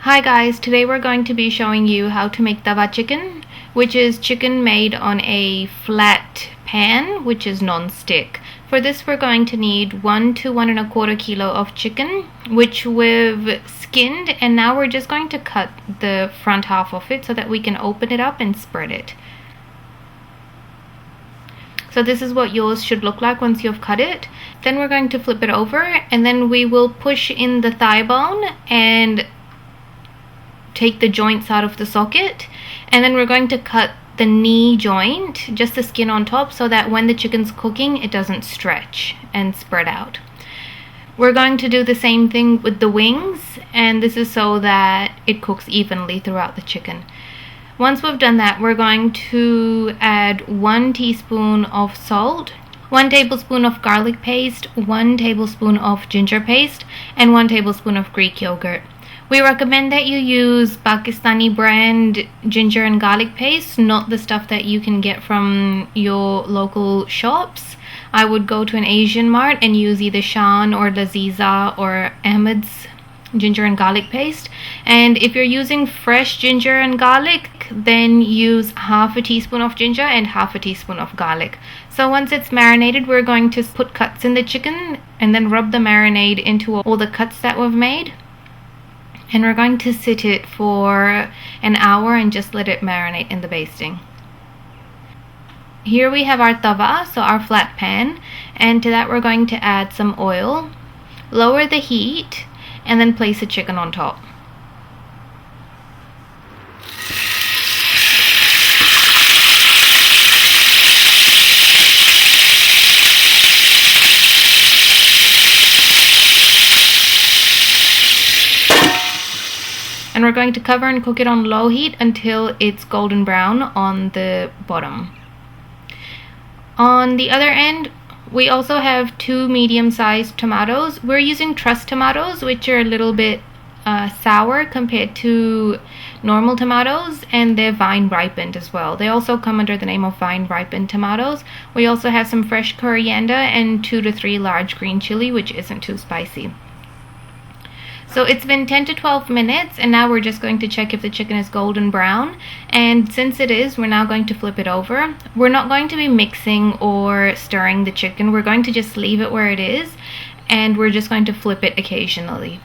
Hi guys, today we're going to be showing you how to make tawa chicken, which is chicken made on a flat pan, which is non-stick. For this we're going to need 1 to 1¼ kilo of chicken, which we've skinned, and now we're just going to cut the front half of it so that we can open it up and spread it. So this is what yours should look like once you've cut it. Then we're going to flip it over, and then we will push in the thigh bone and take the joints out of the socket, and then we're going to cut the knee joint, just the skin on top, so that when the chicken's cooking it doesn't stretch and spread out. We're going to do the same thing with the wings, and this is so that it cooks evenly throughout the chicken. Once we've done that, we're going to add 1 teaspoon of salt, 1 tablespoon of garlic paste, 1 tablespoon of ginger paste, and 1 tablespoon of Greek yogurt. We recommend that you use Pakistani brand ginger and garlic paste, not the stuff that you can get from your local shops. I would go to an Asian mart and use either Shan or Laziza or Ahmed's ginger and garlic paste. And if you're using fresh ginger and garlic, then use half a teaspoon of ginger and half a teaspoon of garlic. So once it's marinated, we're going to put cuts in the chicken and then rub the marinade into all the cuts that we've made. And we're going to sit it for an hour and just let it marinate in the basting. Here we have our tawa, so our flat pan, and to that we're going to add some oil, lower the heat, and then place the chicken on top. And we're going to cover and cook it on low heat until it's golden brown on the bottom. On the other end, we also have 2 medium-sized tomatoes. We're using truss tomatoes, which are a little bit sour compared to normal tomatoes, and they're vine ripened as well. They also come under the name of vine ripened tomatoes. We also have some fresh coriander and 2 to 3 large green chili, which isn't too spicy. So it's been 10 to 12 minutes, and now we're just going to check if the chicken is golden brown. And since it is, we're now going to flip it over. We're not going to be mixing or stirring the chicken. We're going to just leave it where it is, and we're just going to flip it occasionally.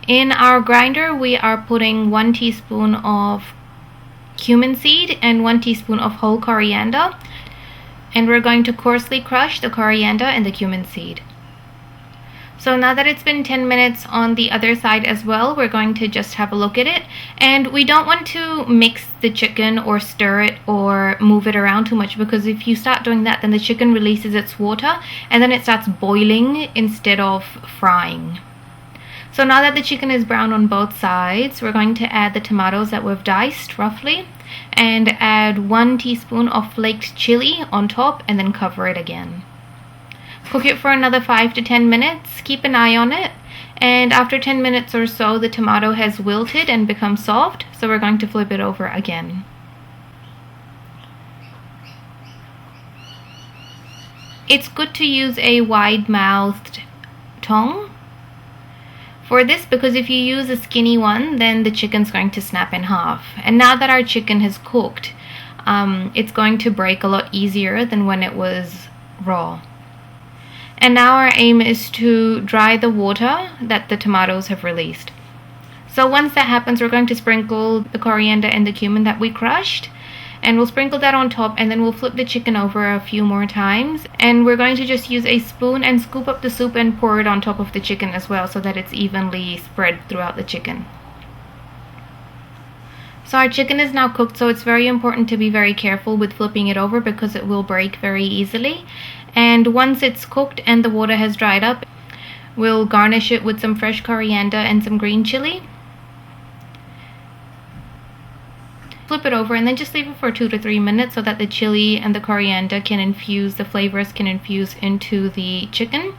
In our grinder, we are putting 1 teaspoon of cumin seed and 1 teaspoon of whole coriander. And we're going to coarsely crush the coriander and the cumin seed. So now that it's been 10 minutes on the other side as well, we're going to just have a look at it. And we don't want to mix the chicken or stir it or move it around too much, because if you start doing that, then the chicken releases its water and then it starts boiling instead of frying. So now that the chicken is brown on both sides, we're going to add the tomatoes that we've diced roughly, and add 1 teaspoon of flaked chili on top, and then cover it again. Cook it for another 5 to 10 minutes. Keep an eye on it. And after 10 minutes or so, the tomato has wilted and become soft. So we're going to flip it over again. It's good to use a wide-mouthed tongue for this, because if you use a skinny one, then the chicken's going to snap in half. And now that our chicken has cooked, it's going to break a lot easier than when it was raw. And now our aim is to dry the water that the tomatoes have released. So once that happens, we're going to sprinkle the coriander and the cumin that we crushed, and we'll sprinkle that on top, and then we'll flip the chicken over a few more times, and we're going to just use a spoon and scoop up the soup and pour it on top of the chicken as well, so that it's evenly spread throughout the chicken. So our chicken is now cooked, so it's very important to be very careful with flipping it over, because it will break very easily. And once it's cooked and the water has dried up, we'll garnish it with some fresh coriander and some green chili. Flip it over and then just leave it for 2 to 3 minutes so that the chili and the coriander can infuse, the flavors can infuse into the chicken.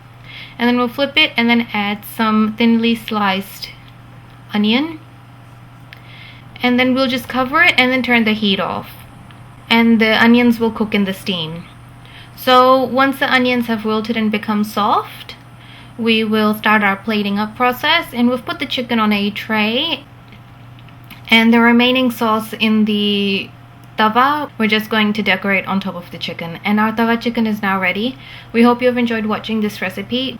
And then we'll flip it and then add some thinly sliced onion. And then we'll just cover it and then turn the heat off. And the onions will cook in the steam. So once the onions have wilted and become soft, we will start our plating up process, and we've put the chicken on a tray. And the remaining sauce in the tawa, we're just going to decorate on top of the chicken. And our tawa chicken is now ready. We hope you have enjoyed watching this recipe.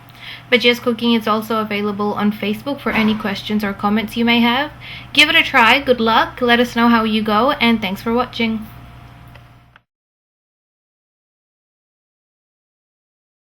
Bajias Cooking is also available on Facebook for any questions or comments you may have. Give it a try, good luck, let us know how you go, and thanks for watching.